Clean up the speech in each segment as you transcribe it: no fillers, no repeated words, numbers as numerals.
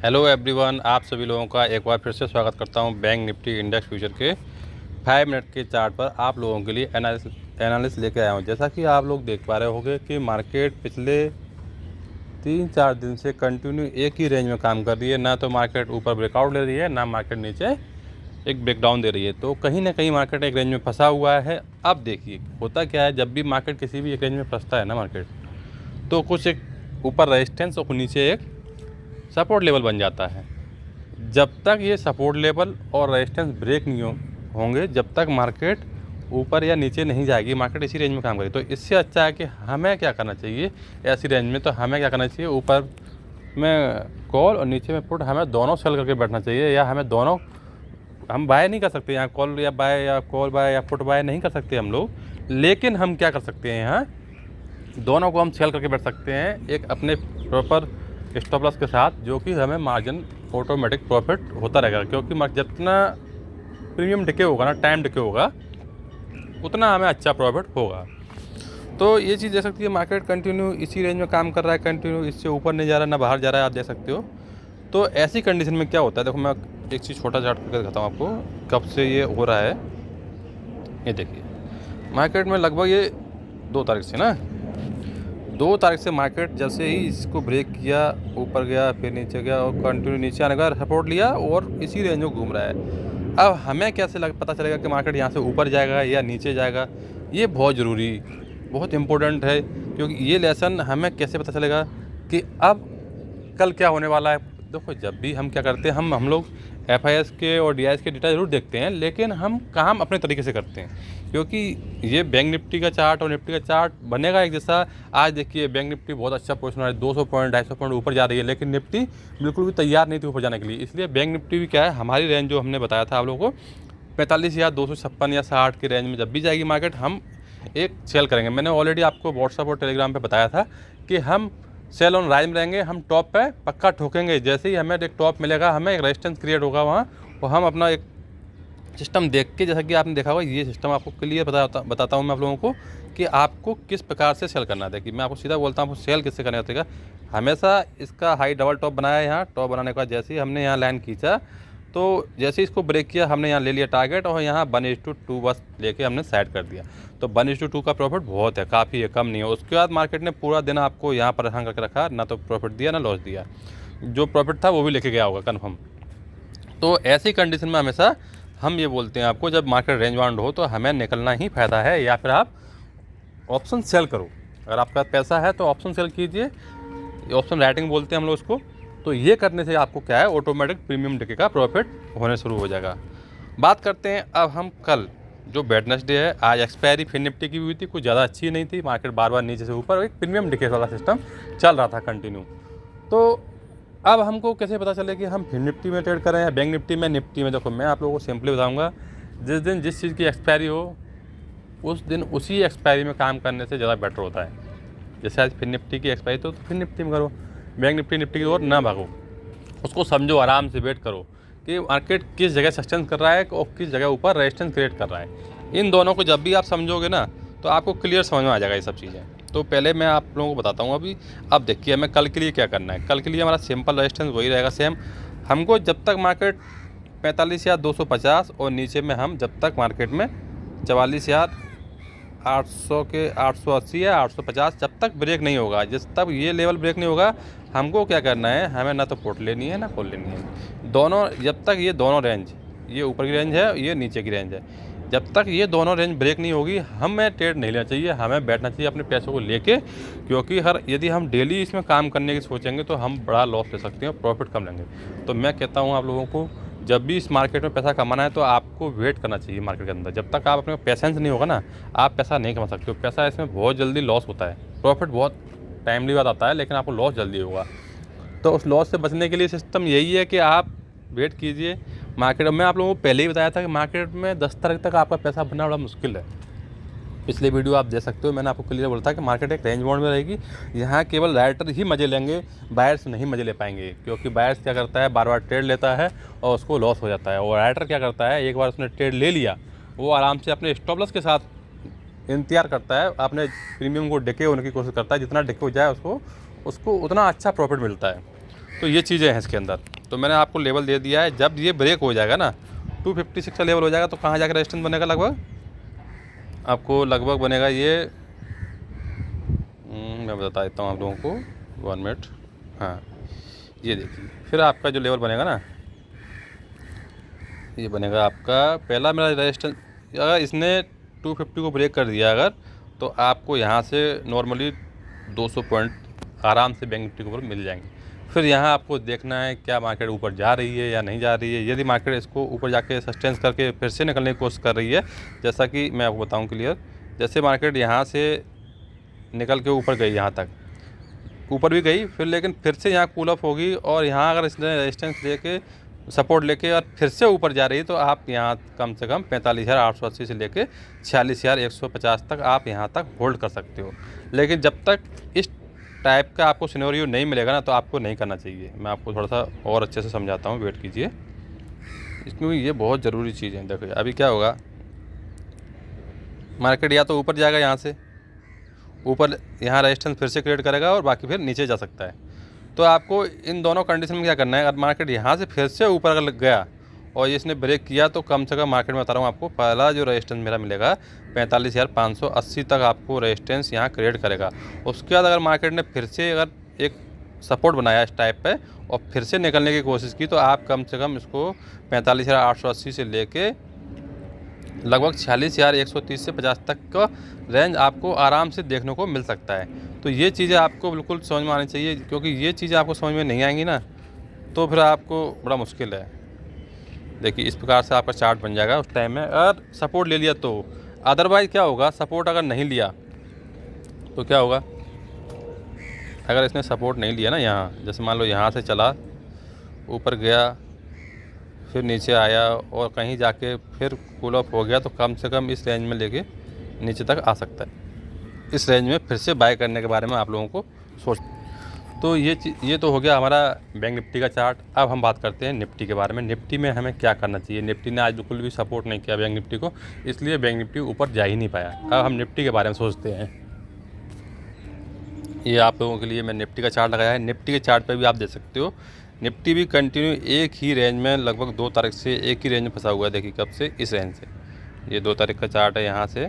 Hello everyone, आप सभी लोगों का एक बार फिर से स्वागत करता हूं बैंक निफ्टी इंडेक्स फ्यूचर के 5 मिनट के चार्ट पर आप लोगों के लिए एनालिसिस लेके आया हूं। जैसा कि आप लोग देख पा रहे होंगे कि मार्केट पिछले 3-4 दिन से कंटिन्यू एक ही रेंज में काम कर रही है। ना तो मार्केट ऊपर ब्रेकआउट ले रही है, ना मार्केट नीचे एक ब्रेकडाउन दे रही है। तो कहीं ना कहीं मार्केट एक रेंज में फंसा हुआ है। अब देखिए होता क्या है, जब भी मार्केट किसी भी एक रेंज में फंसता है ना मार्केट, तो कुछ एक ऊपर रेजिस्टेंस और नीचे एक सपोर्ट लेवल बन जाता है। जब तक ये सपोर्ट लेवल और रेजिस्टेंस ब्रेक नहीं होंगे, जब तक मार्केट ऊपर या नीचे नहीं जाएगी, मार्केट इसी रेंज में काम करेगी। तो इससे अच्छा है कि हमें क्या करना चाहिए ऐसी रेंज में, तो हमें क्या करना चाहिए, ऊपर में कॉल और नीचे में पुट, हमें दोनों सेल करके बैठना चाहिए। या हमें दोनों, हम बाय नहीं कर सकते यहाँ, कॉल या बाय या कॉल बाय या पुट बाय नहीं कर सकते हम लोग, लेकिन हम क्या कर सकते हैं, यहाँ दोनों को हम सेल करके बैठ सकते हैं एक अपने प्रॉपर स्टॉप लॉस के साथ, जो कि हमें मार्जिन ऑटोमेटिक प्रॉफिट होता रहेगा। क्योंकि जितना प्रीमियम डिके होगा ना, टाइम डिके होगा, उतना हमें अच्छा प्रॉफिट होगा। तो ये चीज़ देख सकती है, मार्केट कंटिन्यू इसी रेंज में काम कर रहा है, कंटिन्यू इससे ऊपर नहीं जा रहा, ना बाहर जा रहा है, आप देख सकते हो। तो ऐसी कंडीशन में क्या होता है, देखो मैं एक चीज़ छोटा चार्ट करके दिखाता हूँ आपको कब से ये हो रहा है। ये देखिए मार्केट में लगभग ये 2 तारीख से ना, 2 तारीख से मार्केट जैसे ही इसको ब्रेक किया, ऊपर गया, फिर नीचे गया और कंटिन्यू नीचे आने का सपोर्ट लिया और इसी रेंज में घूम रहा है। अब हमें कैसे पता चलेगा कि मार्केट यहाँ से ऊपर जाएगा या नीचे जाएगा? ये बहुत ज़रूरी, बहुत इम्पोर्टेंट है। क्योंकि ये लेसन हमें कैसे पता चलेगा कि अब कल क्या होने वाला है। देखो जब भी हम क्या करते हैं, हम लोग FIS के और DIS के डेटा ज़रूर देखते हैं, लेकिन हम काम अपने तरीके से करते हैं। क्योंकि ये बैंक निफ्टी का चार्ट और निफ्टी का चार्ट बनेगा एक जैसा। आज देखिए बैंक निफ्टी बहुत अच्छा पोजिशन है, 200 पॉइंट 250 पॉइंट ऊपर जा रही है, लेकिन निफ्टी बिल्कुल भी तैयार नहीं थी ऊपर जाने के लिए। इसलिए बैंक निफ्टी भी क्या है, हमारी रेंज जो हमने बताया था आप लोगों को 45 या 256 या 60 की रेंज में जब भी जाएगी मार्केट, हम एक सेल करेंगे। मैंने ऑलरेडी आपको व्हाट्सअप और टेलीग्राम पे बताया था कि हम सेल ऑन राइज में रहेंगे, हम टॉप पे पक्का ठोकेंगे। जैसे ही हमें एक टॉप मिलेगा, हमें एक रेजिस्टेंस क्रिएट होगा वहाँ, और हम अपना एक सिस्टम देख के, जैसा कि आपने देखा होगा, ये सिस्टम आपको क्लियर बताता हूँ मैं आप लोगों को कि आपको किस प्रकार से सेल करना है। देखिए मैं आपको सीधा बोलता हूँ, आपको सेल किससे करना होगा। हमेशा इसका हाई डबल टॉप बनाया है, यहाँ टॉप बनाने के बाद जैसे ही हमने यहाँ लाइन खींचा, तो जैसे ही इसको ब्रेक किया, हमने यहाँ ले लिया टारगेट और यहाँ 1:2 बस लेके हमने साइड कर दिया। तो 1:2 का प्रॉफिट बहुत है, काफ़ी है, कम नहीं है। उसके बाद मार्केट ने पूरा दिन आपको यहाँ परेशान करके रखा, ना तो प्रॉफिट दिया ना लॉस दिया। जो प्रॉफिट था वो भी लेके गया होगा कन्फर्म। तो ऐसी कंडीशन में हमेशा हम ये बोलते हैं आपको, जब मार्केट रेंज बाउंड हो तो हमें निकलना ही फ़ायदा है, या फिर आप ऑप्शन सेल करो। अगर आपका पैसा है तो ऑप्शन सेल कीजिए, ऑप्शन राइटिंग बोलते हैं हम लोग उसको। तो ये करने से आपको क्या है, ऑटोमेटिक प्रीमियम डिके का प्रॉफिट होने शुरू हो जाएगा। बात करते हैं अब हम कल, जो वेडनेसडे है, आज एक्सपायरी फिर निफ्टी की भी हुई थी, कुछ ज़्यादा अच्छी नहीं थी। मार्केट बार बार नीचे से ऊपर, एक प्रीमियम डिके वाला सिस्टम चल रहा था कंटिन्यू। तो अब हमको कैसे पता चले कि हम फिर निफ्टी में ट्रेड करें या बैंक निफ्टी में, निफ्टी में? देखो मैं आप लोगों को सिंपली बताऊंगा, जिस दिन जिस चीज़ की एक्सपायरी हो, उस दिन उसी एक्सपायरी में काम करने से ज़्यादा बेटर होता है। जैसे आज फिर निफ्टी की एक्सपायरी तो फिर निफ्टी में करो, बैंक निफ्टी निफ्टी की ओर ना भागो, उसको समझो, आराम से वेट करो कि मार्केट किस जगह सस्टेंस कर रहा है और किस जगह ऊपर रेजिस्टेंस क्रिएट कर रहा है। इन दोनों को जब भी आप समझोगे ना, तो आपको क्लियर समझ में आ जाएगा ये सब चीज़ें। तो पहले मैं आप लोगों को बताता हूँ अभी। अब देखिए हमें कल के लिए क्या करना है। कल के लिए हमारा सिंपल रेजिस्टेंस वही रहेगा सेम। हमको जब तक मार्केट 45 या 250 और नीचे में, हम जब तक मार्केट में 44,800 के 880 या 850 जब तक ब्रेक नहीं होगा, जिस तक ये लेवल ब्रेक नहीं होगा, हमको क्या करना है, हमें ना तो पुट लेनी है ना कॉल लेनी है। दोनों, जब तक ये दोनों रेंज, ये ऊपर की रेंज है, ये नीचे की रेंज है, जब तक ये दोनों रेंज ब्रेक नहीं होगी, हमें ट्रेड नहीं लेना चाहिए, हमें बैठना चाहिए अपने पैसों को लेके। क्योंकि यदि हम डेली इसमें काम करने की सोचेंगे तो हम बड़ा लॉस ले सकते हैं, प्रॉफिट कम लेंगे। तो मैं कहता हूँ आप लोगों को, जब भी इस मार्केट में पैसा कमाना है तो आपको वेट करना चाहिए मार्केट के अंदर। जब तक आप अपने पेशेंस नहीं होगा ना, आप पैसा नहीं कमा सकते हो। पैसा इसमें बहुत जल्दी लॉस होता है, प्रॉफिट बहुत टाइमली बाद आता है, लेकिन आपको लॉस जल्दी होगा। तो उस लॉस से बचने के लिए सिस्टम यही है कि आप वेट कीजिए मार्केट में। आप लोगों को पहले ही बताया था कि मार्केट में 10 तारीख तक आपका पैसा बनना बड़ा मुश्किल है। पिछले वीडियो आप देख सकते हो, मैंने आपको क्लियर बोला था कि मार्केट एक रेंज बाउंड में रहेगी। यहाँ केवल राइटर ही मजे लेंगे, बायर्स नहीं मजे ले पाएंगे। क्योंकि बायर्स क्या करता है, बार बार ट्रेड लेता है और उसको लॉस हो जाता है। और राइटर क्या करता है, एक बार उसने ट्रेड ले लिया, वो आराम से अपने स्टॉप लॉस के साथ इंतजार करता है, अपने प्रीमियम को डिके होने की कोशिश करता है। जितना डिके हो जाए उसको उतना अच्छा प्रॉफिट मिलता है। तो ये चीज़ें हैं इसके अंदर। तो मैंने आपको लेवल दे दिया है। जब ये ब्रेक हो जाएगा ना 256 का लेवल हो जाएगा तो कहाँ जाकर रेजिस्टेंस बनेगा, लगभग आपको लगभग बनेगा ये मैं बता देता हूँ आप लोगों को 1 मिनट। हाँ, ये देखिए फिर आपका जो लेवल बनेगा ना, ये बनेगा आपका पहला मेरा रेजिस्टेंस। अगर इसने 250 को ब्रेक कर दिया अगर, तो आपको यहाँ से नॉर्मली 200 पॉइंट आराम से बैंक निफ्टी के ऊपर मिल जाएंगे। फिर यहाँ आपको देखना है क्या मार्केट ऊपर जा रही है या नहीं जा रही है। यदि मार्केट इसको ऊपर जाके सस्टेंस करके फिर से निकलने की कोशिश कर रही है, जैसा कि मैं आपको बताऊँ क्लियर, जैसे मार्केट यहाँ से निकल के ऊपर गई, यहाँ तक ऊपर भी गई, फिर लेकिन फिर से यहाँ कूल ऑफ होगी और यहाँ अगर इसने रेजिस्टेंस लेके सपोर्ट लेके और फिर से ऊपर जा रही है तो आप यहाँ कम से कम 45,880 से लेके 46,150 तक आप यहाँ तक होल्ड कर सकते हो। लेकिन जब तक इस टाइप का आपको सिनेरियो नहीं मिलेगा ना तो आपको नहीं करना चाहिए। मैं आपको थोड़ा सा और अच्छे से समझाता हूँ, वेट कीजिए, क्योंकि ये बहुत ज़रूरी चीज़ है। देखो अभी क्या होगा, मार्केट या तो ऊपर जाएगा, यहाँ से ऊपर यहाँ रेजिस्टेंस फिर से क्रिएट करेगा और बाकी फिर नीचे जा सकता है। तो आपको इन दोनों कंडीशन में क्या करना है, अगर मार्केट यहाँ से फिर से ऊपर अगर गया और इसने ब्रेक किया तो कम से कम मार्केट में बता रहा हूँ आपको, पहला जो रेजिस्टेंस मेरा मिलेगा 45,580 तक आपको रेजिस्टेंस यहाँ क्रिएट करेगा। उसके बाद अगर मार्केट ने फिर से अगर एक सपोर्ट बनाया इस टाइप पे और फिर से निकलने की कोशिश की तो आप कम से कम इसको 45,880 से लेके लगभग 46,130 से 50 तक का रेंज आपको आराम से देखने को मिल सकता है। तो ये चीज़ें आपको बिल्कुल समझ में आनी चाहिए, क्योंकि ये चीज़ें आपको समझ में नहीं आएंगी ना तो फिर आपको बड़ा मुश्किल है। देखिए इस प्रकार से आपका चार्ट बन जाएगा उस टाइम में, अगर सपोर्ट ले लिया तो। अदरवाइज़ क्या होगा, सपोर्ट अगर नहीं लिया तो क्या होगा, अगर इसने सपोर्ट नहीं लिया ना, यहाँ जैसे मान लो यहाँ से चला ऊपर गया फिर नीचे आया और कहीं जाके फिर कूल ऑफ हो गया तो कम से कम इस रेंज में लेके नीचे तक आ सकता है। इस रेंज में फिर से बाय करने के बारे में आप लोगों को सोच। तो ये तो हो गया हमारा बैंक निफ्टी का चार्ट। अब हम बात करते हैं निफ्टी के बारे में। निफ्टी में हमें क्या करना चाहिए। निफ्टी ने आज बिल्कुल भी सपोर्ट नहीं किया बैंक निफ्टी को, इसलिए बैंक निफ्टी ऊपर जा ही नहीं पाया। अब हम निफ्टी के बारे में सोचते हैं। ये आप लोगों के लिए मैं निफ्टी का चार्ट लगाया है। निफ्टी के चार्ट पर भी आप देख सकते हो, निफ्टी भी कंटिन्यू एक ही रेंज में लगभग 2 तारीख से एक ही रेंज में फंसा हुआ है। देखिए कब से, इस रेंज से। ये 2 तारीख का चार्ट है यहाँ से,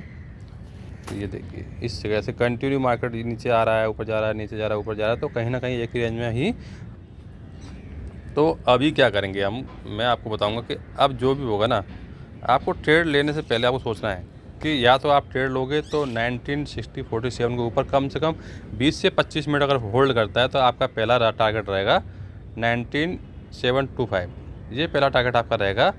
तो ये देखिए इस जगह से कंटिन्यू मार्केट नीचे आ रहा है, ऊपर जा रहा है, नीचे जा रहा है, ऊपर जा रहा है, तो कहीं ना कहीं एक ही रेंज में ही। तो अभी क्या करेंगे हम, मैं आपको बताऊंगा कि अब जो भी होगा ना, आपको ट्रेड लेने से पहले आपको सोचना है कि या तो आप ट्रेड लोगे तो 1960-47 के ऊपर कम से कम 20 से 25 मिनट अगर होल्ड करता है तो आपका पहला टारगेट रहेगा 19,725। ये पहला टारगेट आपका रहेगा।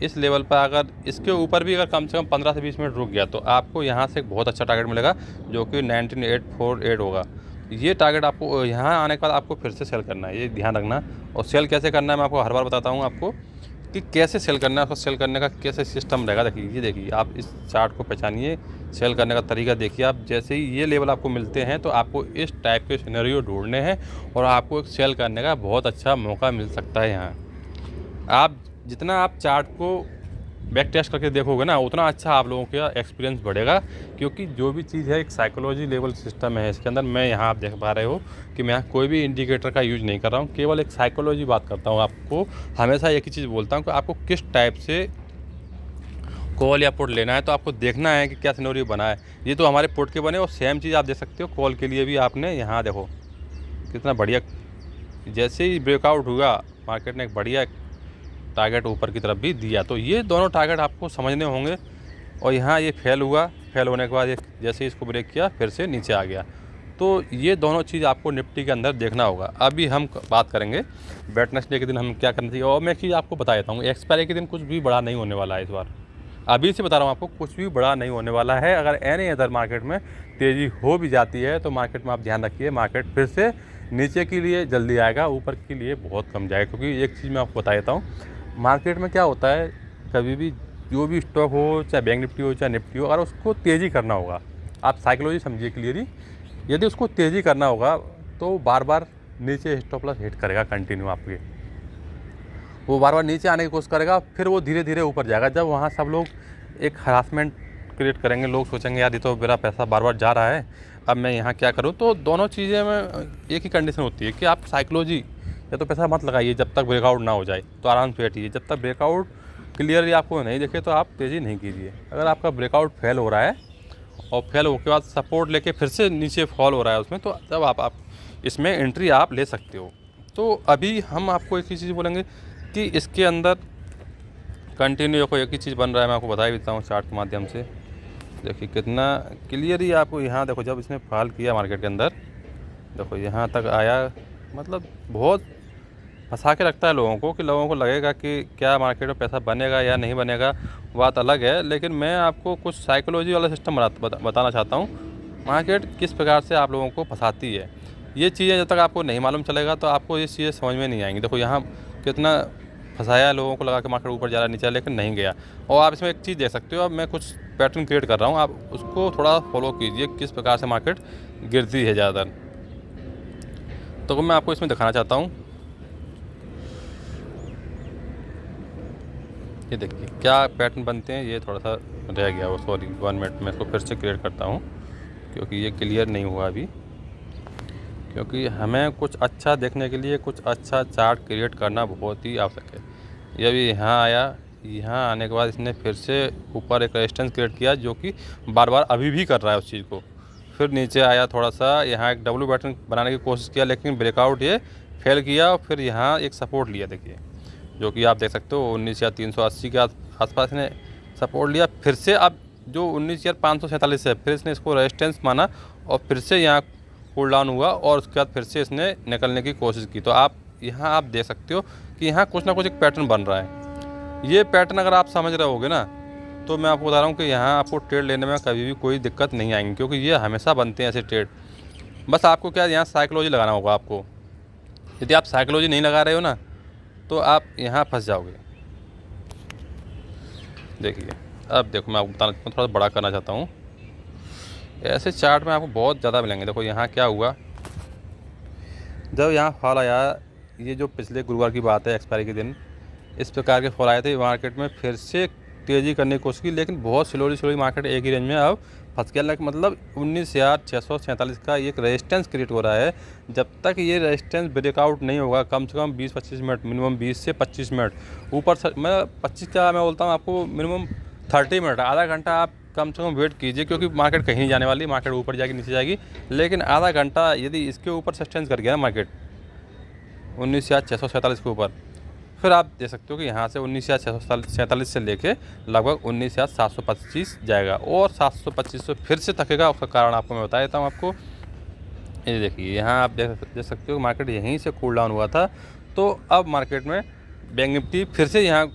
इस लेवल पर अगर इसके ऊपर भी अगर कम से कम 15 से 20 मिनट रुक गया तो आपको यहाँ से एक बहुत अच्छा टारगेट मिलेगा जो कि 19,848 होगा। ये टारगेट आपको यहाँ आने के बाद आपको फिर से सेल करना है, ये ध्यान रखना। और सेल कैसे करना है मैं आपको हर बार बताता हूँ आपको कि कैसे सेल करना है, उसको सेल करने का कैसे सिस्टम रहेगा। देखिए ये देखिए आप इस चार्ट को पहचानिए, सेल करने का तरीका देखिए। आप जैसे ही ये लेवल आपको मिलते हैं तो आपको इस टाइप के सिनेरियो ढूंढने हैं और आपको एक सेल करने का बहुत अच्छा मौका मिल सकता है। यहाँ आप जितना आप चार्ट को बैक टेस्ट करके देखोगे ना उतना अच्छा आप लोगों का एक्सपीरियंस बढ़ेगा, क्योंकि जो भी चीज़ है एक साइकोलॉजी लेवल सिस्टम है इसके अंदर। मैं यहाँ आप देख पा रहे हो कि मैं कोई भी इंडिकेटर का यूज नहीं कर रहा हूँ, केवल एक साइकोलॉजी बात करता हूँ। आपको हमेशा एक ही चीज़ बोलता हूँ कि आपको किस टाइप से कॉल या पुट लेना है, तो आपको देखना है कि क्या सिनेरियो बना है। ये तो हमारे पुट के बने और सेम चीज़ आप देख सकते हो कॉल के लिए भी। आपने यहाँ देखो कितना बढ़िया, जैसे ही ब्रेकआउट हुआ मार्केट ने एक बढ़िया टारगेट ऊपर की तरफ भी दिया। तो ये दोनों टारगेट आपको समझने होंगे। और यहाँ ये फेल हुआ, फेल होने के बाद जैसे ही इसको ब्रेक किया फिर से नीचे आ गया। तो ये दोनों चीज़ आपको निफ्टी के अंदर देखना होगा। अभी हम बात करेंगे वेडनेसडे के दिन हम क्या करना चाहिए। और मैं एक चीज़ आपको बता देता हूँ, एक्सपायरी के दिन कुछ भी बड़ा नहीं होने वाला है इस बार। अभी से बता रहा हूँ आपको, कुछ भी बड़ा नहीं होने वाला है। अगर एनी अदर मार्केट में तेज़ी हो भी जाती है तो मार्केट में आप ध्यान रखिए, मार्केट फिर से नीचे के लिए जल्दी आएगा, ऊपर के लिए बहुत कम जाएगा। क्योंकि एक चीज़ मैं आपको बता देता हूँ, मार्केट में क्या होता है, कभी भी जो भी स्टॉक हो, चाहे बैंक निफ्टी हो चाहे निफ्टी हो, अगर उसको तेज़ी करना होगा, आप साइकोलॉजी समझिए क्लियरली, यदि उसको तेज़ी करना होगा तो बार बार नीचे स्टॉप लॉस हिट करेगा कंटिन्यू आपके। वो बार बार नीचे आने की कोशिश करेगा, फिर वो धीरे धीरे ऊपर जाएगा। जब वहाँ सब लोग एक हरासमेंट क्रिएट करेंगे, लोग सोचेंगे यार ये तो मेरा पैसा बार बार जा रहा है, अब मैं यहाँ क्या करूँ। तो दोनों चीज़ें में एक ही कंडीशन होती है कि आप साइकोलॉजी या तो पैसा मत लगाइए जब तक ब्रेकआउट ना हो जाए, तो आराम से बैठिए। जब तक ब्रेकआउट क्लियरली आपको नहीं दिखे तो आप तेज़ी नहीं कीजिए। अगर आपका ब्रेकआउट फेल हो रहा है और फेल होने के बाद सपोर्ट लेके फिर से नीचे फॉल हो रहा है उसमें, तो तब आप इसमें एंट्री आप ले सकते हो। तो अभी हम आपको एक ही चीज़ बोलेंगे कि इसके अंदर कंटिन्यू देखो एक ही चीज़ बन रहा है, मैं आपको बता ही देता हूँ चार्ट के माध्यम से। देखिए कितना क्लियरली आपको यहाँ देखो, जब इसने फॉल किया मार्केट के अंदर, देखो यहाँ तक आया, मतलब बहुत फंसा के रखता है लोगों को, कि लोगों को लगेगा कि क्या मार्केट में पैसा बनेगा या नहीं बनेगा, बात अलग है। लेकिन मैं आपको कुछ साइकोलॉजी वाला सिस्टम बताना चाहता हूँ, मार्केट किस प्रकार से आप लोगों को फंसाती है। ये चीज़ें जब तक आपको नहीं मालूम चलेगा तो आपको ये चीज़ें समझ में नहीं आएंगी। देखो यहाँ कितना फंसाया लोगों को, लगा कि मार्केट ऊपर जा रहा है नीचे, लेकिन नहीं गया। और आप इसमें एक चीज़ देख सकते हो, अब मैं कुछ पैटर्न क्रिएट कर रहा हूँ, आप उसको थोड़ा फॉलो कीजिए किस प्रकार से मार्केट गिरती है ज़्यादातर। तो मैं आपको इसमें दिखाना चाहता हूँ, ये देखिए क्या पैटर्न बनते हैं। ये थोड़ा सा रह गया वो, सॉरी 1 मिनट में इसको फिर से क्रिएट करता हूँ, क्योंकि ये क्लियर नहीं हुआ अभी। क्योंकि हमें कुछ अच्छा देखने के लिए कुछ अच्छा चार्ट क्रिएट करना बहुत ही आवश्यक है। ये भी यहाँ आया, यहाँ आने के बाद इसने फिर से ऊपर एक रेजिस्टेंस क्रिएट किया, जो कि बार बार अभी भी कर रहा है उस चीज़ को। फिर नीचे आया थोड़ा सा, यहाँ एक डब्ल्यू पैटर्न बनाने की कोशिश किया, लेकिन ब्रेकआउट ये फेल किया। और फिर यहाँ एक सपोर्ट लिया, देखिए जो कि आप देख सकते हो 19,380 के आसपास ने सपोर्ट लिया। फिर से अब जो 19,547 है, फिर इसने इसको रेजिस्टेंस माना और फिर से यहाँ कूल डाउन हुआ, और उसके बाद फिर से इसने निकलने की कोशिश की। तो आप यहाँ आप देख सकते हो कि यहाँ कुछ ना कुछ एक पैटर्न बन रहा है। ये पैटर्न अगर आप समझ रहे होगे ना, तो मैं आपको बता रहा हूँ कि यहाँ आपको ट्रेड लेने में कभी भी कोई दिक्कत नहीं आएंगी, क्योंकि ये हमेशा बनते हैं ऐसे ट्रेड। बस आपको क्या यहाँ साइकोलॉजी लगाना होगा आपको। यदि आप साइकोलॉजी नहीं लगा रहे हो ना, तो आप यहाँ फंस जाओगे। देखिए अब देखो, मैं आपको बताना चाहता हूँ, थोड़ा बड़ा करना चाहता हूँ। ऐसे चार्ट में आपको बहुत ज़्यादा मिलेंगे। देखो यहाँ क्या हुआ, जब यहाँ फॉल आया, ये जो पिछले गुरुवार की बात है, एक्सपायरी के दिन इस प्रकार के फॉल आए थे मार्केट में, फिर से तेज़ी करने की कोशिश की, लेकिन बहुत स्लोली मार्केट एक ही रेंज में अब फंस गया। मतलब 19,647 का एक रेजिस्टेंस क्रिएट हो रहा है। जब तक ये रेजिस्टेंस ब्रेकआउट नहीं होगा, कम से कम 20-25 मिनट, मिनिमम 20 से 25 मिनट ऊपर से, मैं 25 का मैं बोलता हूँ आपको, मिनिमम 30 मिनट, आधा घंटा आप कम से कम वेट कीजिए। क्योंकि मार्केट कहीं नहीं जाने वाली, मार्केट ऊपर जाएगी नीचे जाएगी, लेकिन आधा घंटा यदि इसके ऊपर सस्टेंस कर गया ना मार्केट 19,647 के ऊपर, फिर आप देख सकते हो कि यहाँ से 19,647 से लेके लगभग 19,725 जाएगा, और 725 से फिर से थकेगा। उसका कारण आपको मैं बता देता हूँ आपको। ये देखिए यहाँ आप देख सकते हो मार्केट यहीं से कूल डाउन हुआ था। तो अब मार्केट में बैंक निफ्टी फिर से यहाँ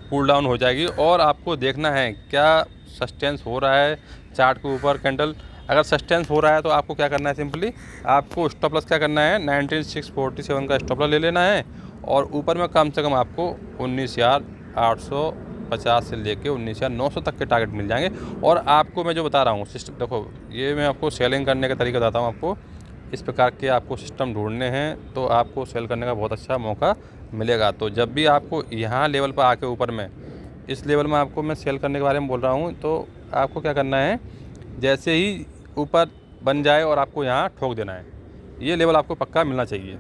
कूल डाउन हो जाएगी, और आपको देखना है क्या सस्टेंस हो रहा है चार्ट के ऊपर कैंडल। अगर सस्टेंस हो रहा है तो आपको क्या करना है, सिंपली आपको स्टॉप लॉस क्या करना है, 19,647 का स्टॉप लॉस ले लेना है, और ऊपर में कम से कम आपको 19,850 से लेके 19,900 तक के टारगेट मिल जाएंगे। और आपको मैं जो बता रहा हूँ सिस्टम, देखो ये मैं आपको सेलिंग करने का तरीका बताता हूँ आपको। इस प्रकार के आपको सिस्टम ढूंढने हैं तो आपको सेल करने का बहुत अच्छा मौका मिलेगा। तो जब भी आपको यहाँ लेवल पर आके ऊपर में, इस लेवल में आपको मैं सेल करने के बारे में बोल रहा हूँ, तो आपको क्या करना है, जैसे ही ऊपर बन जाए और आपको यहाँ ठोक देना है। ये लेवल आपको पक्का मिलना चाहिए।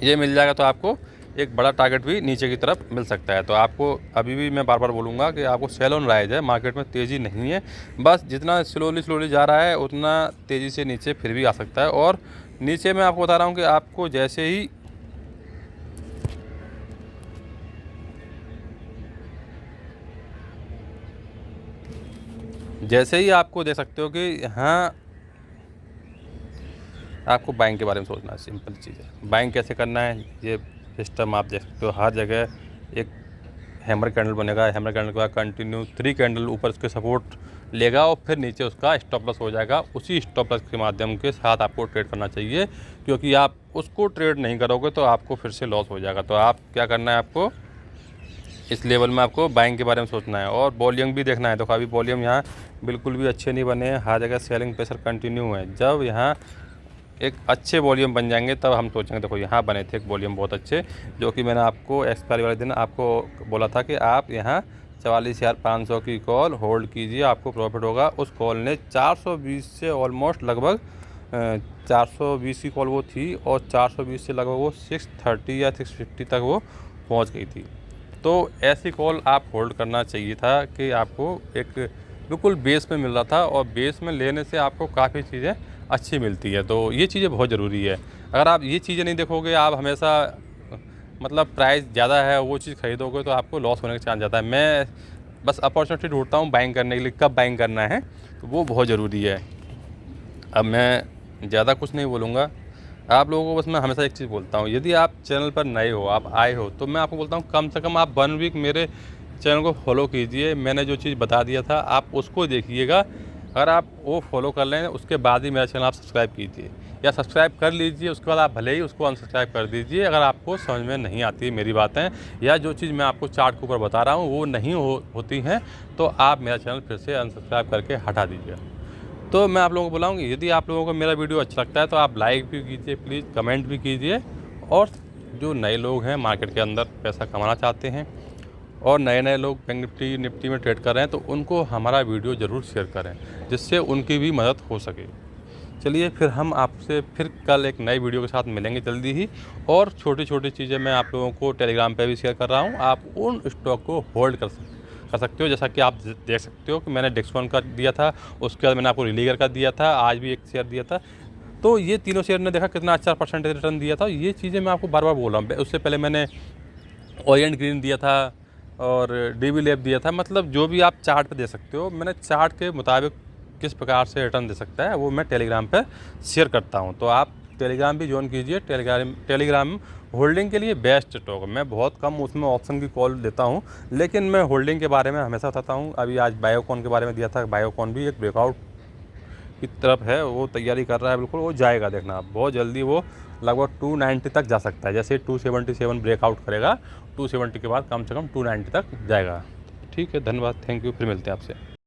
ये मिल जाएगा तो आपको एक बड़ा टारगेट भी नीचे की तरफ मिल सकता है। तो आपको अभी भी मैं बार बार बोलूँगा कि आपको सेल ऑन राइज है, मार्केट में तेज़ी नहीं है। बस जितना स्लोली जा रहा है उतना तेज़ी से नीचे फिर भी आ सकता है। और नीचे मैं आपको बता रहा हूँ कि आपको जैसे ही आपको देख सकते हो कि यहाँ आपको बाइंग के बारे में सोचना है। सिंपल चीज़ है, बाइंग कैसे करना है, ये सिस्टम आप देख सकते हो। हर जगह एक हैमर कैंडल बनेगा, हैमर कैंडल के बाद कंटिन्यू 3 कैंडल ऊपर उसके सपोर्ट लेगा, और फिर नीचे उसका स्टॉप लॉस हो जाएगा। उसी स्टॉप लॉस के माध्यम के साथ आपको ट्रेड करना चाहिए, क्योंकि आप उसको ट्रेड नहीं करोगे तो आपको फिर से लॉस हो जाएगा। तो आप क्या करना है, आपको इस लेवल में आपको बाइंग के बारे में सोचना है, और वॉल्यूम भी देखना है। तो अभी वॉल्यूम यहाँ बिल्कुल भी अच्छे नहीं बने हैं, हर जगह सेलिंग प्रेशर कंटिन्यू है। जब यहाँ एक अच्छे वॉल्यूम बन जाएंगे तब हम सोचेंगे। देखो यहाँ बने थे एक वॉल्यूम बहुत अच्छे, जो कि मैंने आपको एक्सपायरी वाले दिन आपको बोला था कि आप यहाँ 44,500 की कॉल होल्ड कीजिए, आपको प्रॉफिट होगा। उस कॉल ने 420 से ऑलमोस्ट लगभग 420 की कॉल वो थी और 420 से लगभग वो 630 या 650 तक वो पहुंच गई थी। तो ऐसी कॉल आप होल्ड करना चाहिए था कि आपको एक बिल्कुल बेस में मिल रहा था, और बेस में लेने से आपको काफ़ी चीज़ें अच्छी मिलती है। तो ये चीज़ें बहुत ज़रूरी है। अगर आप ये चीज़ें नहीं देखोगे, आप हमेशा मतलब प्राइस ज़्यादा है वो चीज़ खरीदोगे तो आपको लॉस होने का चांस ज़्यादा है। मैं बस अपॉर्चुनिटी ढूँढता हूँ बाइंग करने के लिए, कब बाइंग करना है, तो वो बहुत ज़रूरी है। अब मैं ज़्यादा कुछ नहीं बोलूँगा, आप लोगों को बस मैं हमेशा एक चीज़ बोलता हूँ, यदि आप चैनल पर नए हो, आप आए हो, तो मैं आपको बोलता हूँ कम से कम आप 1 वीक मेरे चैनल को फॉलो कीजिए। मैंने जो चीज़ बता दिया था आप उसको देखिएगा। अगर आप वो फॉलो कर लें उसके बाद ही मेरा चैनल आप सब्सक्राइब कीजिए, या सब्सक्राइब कर लीजिए, उसके बाद आप भले ही उसको अनसब्सक्राइब कर दीजिए अगर आपको समझ में नहीं आती है मेरी बातें, या जो चीज़ मैं आपको चार्ट के ऊपर बता रहा हूँ वो नहीं होती हैं, तो आप मेरा चैनल फिर से अनसब्सक्राइब करके हटा दीजिए। तो मैं आप लोगों को बुलाऊँगी, यदि आप लोगों को मेरा वीडियो अच्छा लगता है तो आप लाइक भी कीजिए प्लीज़, कमेंट भी कीजिए। और जो नए लोग हैं मार्केट के अंदर पैसा कमाना चाहते हैं और नए-नए लोग बैंक निफ्टी में ट्रेड कर रहे हैं, तो उनको हमारा वीडियो ज़रूर शेयर करें, जिससे उनकी भी मदद हो सके। चलिए फिर हम आपसे फिर कल एक नए वीडियो के साथ मिलेंगे जल्दी ही, और छोटी-छोटी चीज़ें मैं आप लोगों को टेलीग्राम पे भी शेयर कर रहा हूँ। आप उन स्टॉक को होल्ड कर सकते हो, जैसा कि आप देख सकते हो कि मैंने डेक्सकॉन का दिया था, उसके बाद मैंने आपको रिलीगर का दिया था, आज भी एक शेयर दिया था। तो ये तीनों शेयर ने देखा कितना अच्छा परसेंटेज रिटर्न दिया था। ये चीज़ें मैं आपको बार-बार बोल रहा हूँ। उससे पहले मैंने ओरिएंट ग्रीन दिया था और डीबी लैब दिया था। मतलब जो भी आप चार्ट पे दे सकते हो, मैंने चार्ट के मुताबिक किस प्रकार से रिटर्न दे सकता है वो मैं टेलीग्राम पे शेयर करता हूँ। तो आप टेलीग्राम भी ज्वाइन कीजिए। टेलीग्राम होल्डिंग के लिए बेस्ट स्टॉक है। मैं बहुत कम उसमें ऑप्शन की कॉल देता हूँ, लेकिन मैं होल्डिंग के बारे में हमेशा बताता हूँ। अभी आज बायोकॉन के बारे में दिया था, बायोकॉन भी एक ब्रेकआउट की तरफ है, वो तैयारी कर रहा है, बिल्कुल वो जाएगा, देखना आप बहुत जल्दी वो लगभग 290 तक जा सकता है। जैसे 277 ब्रेकआउट करेगा, 270 के बाद कम से कम 290 तक जाएगा। ठीक है, धन्यवाद, थैंक यू, फिर मिलते हैं आपसे।